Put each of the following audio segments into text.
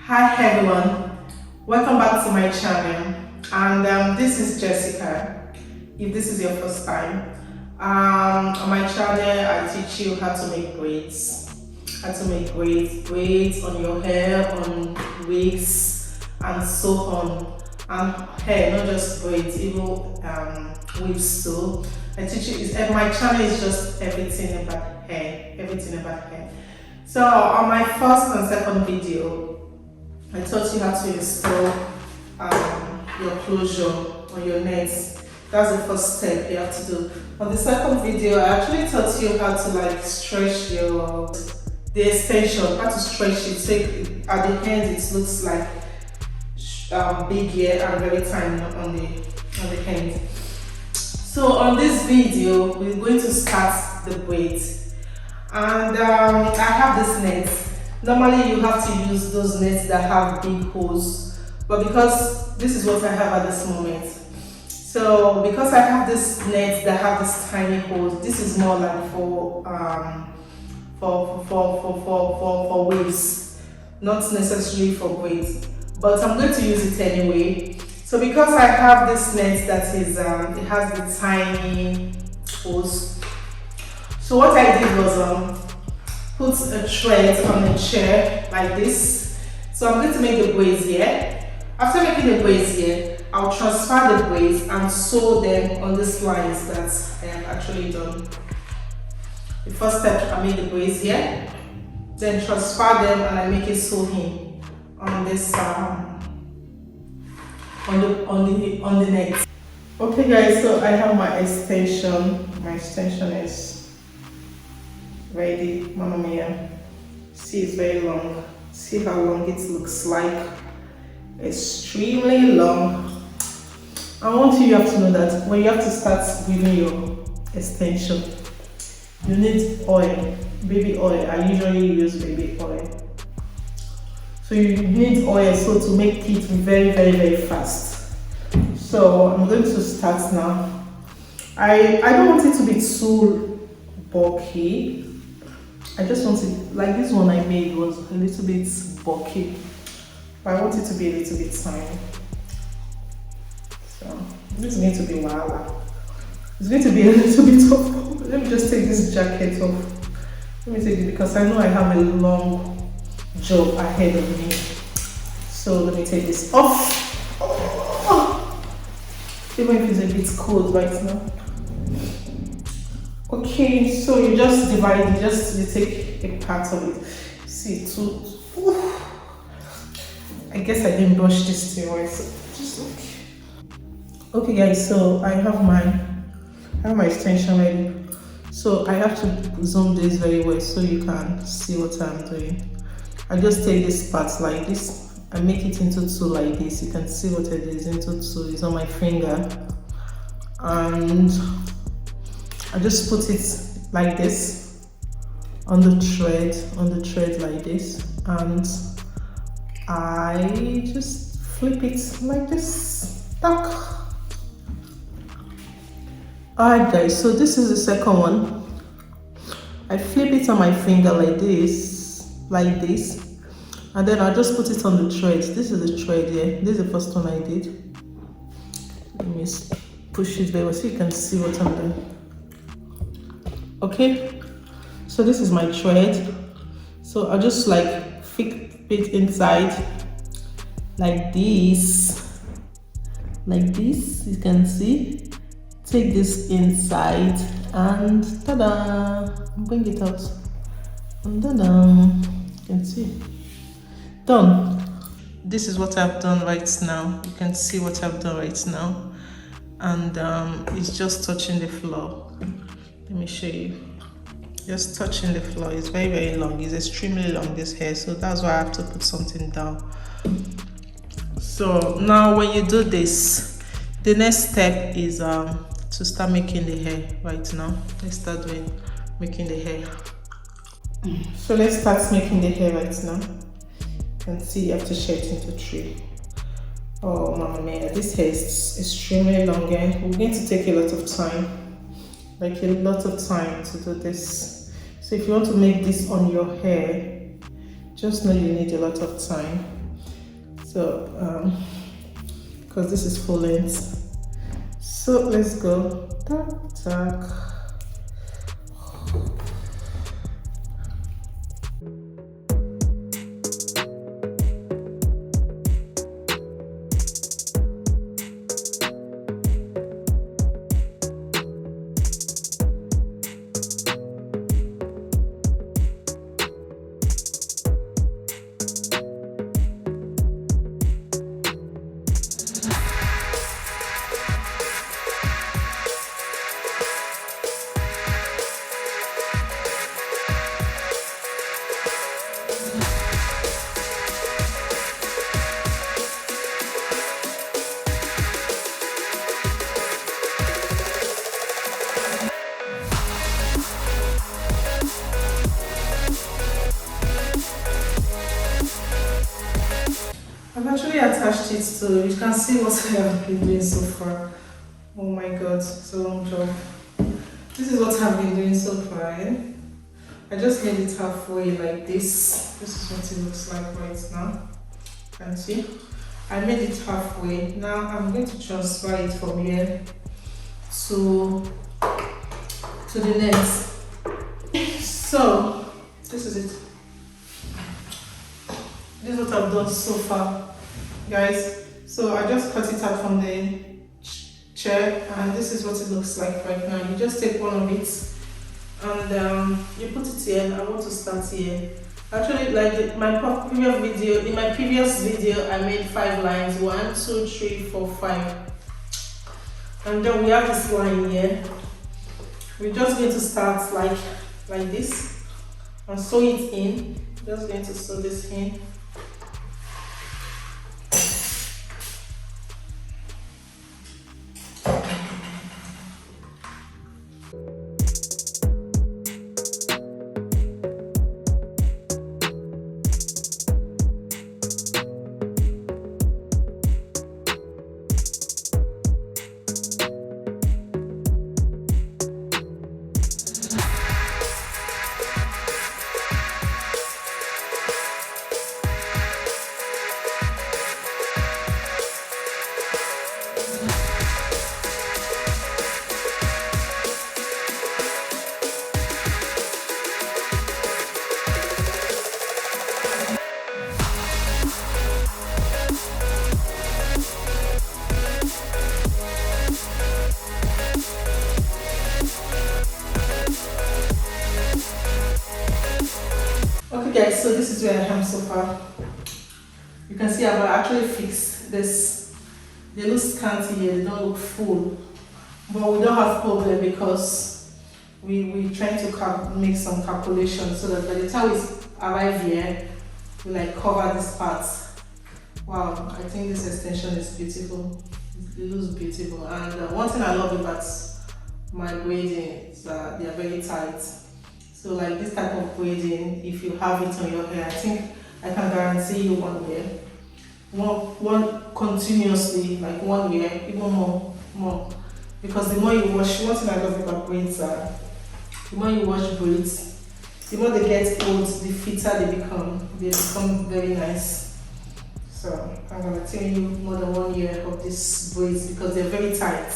Hi everyone, welcome back to my channel, and this is Jessica. If this is your first time, on my channel I teach you how to make braids on your hair, on wigs and so on, and hair, not just braids, even wigs too. I teach you, my channel is just everything about hair. So on my first and second video, I taught you how to install your closure on your nets. That's the first step you have to do. On the second video, I actually taught you how to stretch the extension, how to stretch it. So at the end it looks like big here and very tiny on the end. So on this video, we're going to start the braids, and I have this net. Normally you have to use those nets that have big holes, but because this is what I have at this moment, so because I have this nets that have this tiny holes, this is more like for waves, not necessarily for braids, but I'm going to use it anyway. So because I have this net that is it has the tiny holes, so what I did was put a thread on a chair like this. So I'm going to make the braids here. After making the braids here, I'll transfer the braids and sew them on these lines that I have actually done. The first step, I make the braids here, then transfer them and I make a sewing on this on the neck. Okay guys, so I have my extension. My extension is ready. Mamma mia, see, it's very long. See how long it looks like, extremely long. I want you have to know that when you have to start weaving your extension, you need oil, baby oil. I usually use baby oil. So you need oil so to make it very fast. So I'm going to start now. I don't want it to be too bulky. I just want it, like this one I made was a little bit bulky, but I want it to be a little bit tiny. So this is going to be wild. It's going to be a little bit tough. Let me just take this jacket off. Let me take it because I know I have a long job ahead of me. So let me take this off. Oh. Even if it's a bit cold right now. Okay, so you just divide it, you take a part of it. See, I guess I didn't brush this thing right, so just okay guys, so I have my extension ready. So I have to zoom this very well so you can see what I'm doing. I just take this part like this, I make it into two like this. You can see what it is into two. It's on my finger, and I just put it like this on the thread like this, and I just flip it like this. Tack. Alright guys, so this is the second one. I flip it on my finger like this, and then I just put it on the thread. This is the thread here. This is the first one I did. Let me push it very well so you can see what I'm doing. Okay, so this is my thread. So I'll just fit it inside like this, you can see. Take this inside and ta-da, bring it out, and ta-da, you can see, done. This is what I've done right now. You can see what I've done right now, and it's just touching the floor. Let me show you. Just touching the floor. It's very long. It's extremely long, this hair, so that's why I have to put something down. So now when you do this, the next step is to start making the hair. Right now, let's start making the hair. So let's start making the hair right now. You can see you have to shade it into three. Oh mamma mia, this hair is extremely long, and we're going to take a lot of time. To do this. So if you want to make this on your hair, just know you need a lot of time. So because this is full length. So let's go. Tack, tack. I've actually attached it to, you can see what I have been doing so far. Oh my god, it's a long job. This is what I've been doing so far. I just made it halfway like this. This is what it looks like right now. You can see? I made it halfway. Now I'm going to transfer it from here to the next. So, this is it. This is what I've done so far, guys. So I just cut it out from the chair, and this is what it looks like right now. You just take one of it and you put it here. I want to start here. Actually, like my previous video, in my previous video, I made 5 lines. 1, 2, 3, 4, 5. And then we have this line here. We're just going to start like this and sew it in. Just going to sew this in. Okay guys, so this is where I am so far. You can see I've actually fixed this. They look scanty here, they don't look full. But we don't have problem because we're trying to make some calculations so that by the time we arrive here, we like cover this part. Wow, I think this extension is beautiful. It looks beautiful. And one thing I love about my braiding is that they are very tight. So like this type of braiding, if you have it on your hair, I think I can guarantee you 1 year. One continuously, like 1 year, even more. Because the more you wash, one thing I love about braids are, the more you wash braids, the more they get old, the fitter they become very nice. So I'm gonna tell you more than 1 year of these braids because they're very tight.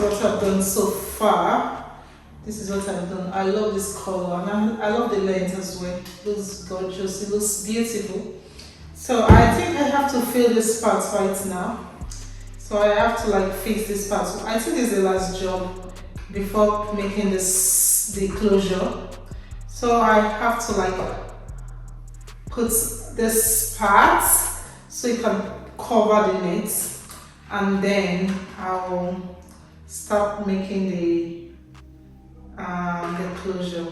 what I've done so far. This is what I've done. I love this color and I love the length as well. It looks gorgeous. It looks beautiful. So I think I have to fill this part right now. So I have to like fix this part. So I think this is the last job before making the closure. So I have to like put this part so you can cover the knit, and then I'll start making the closure.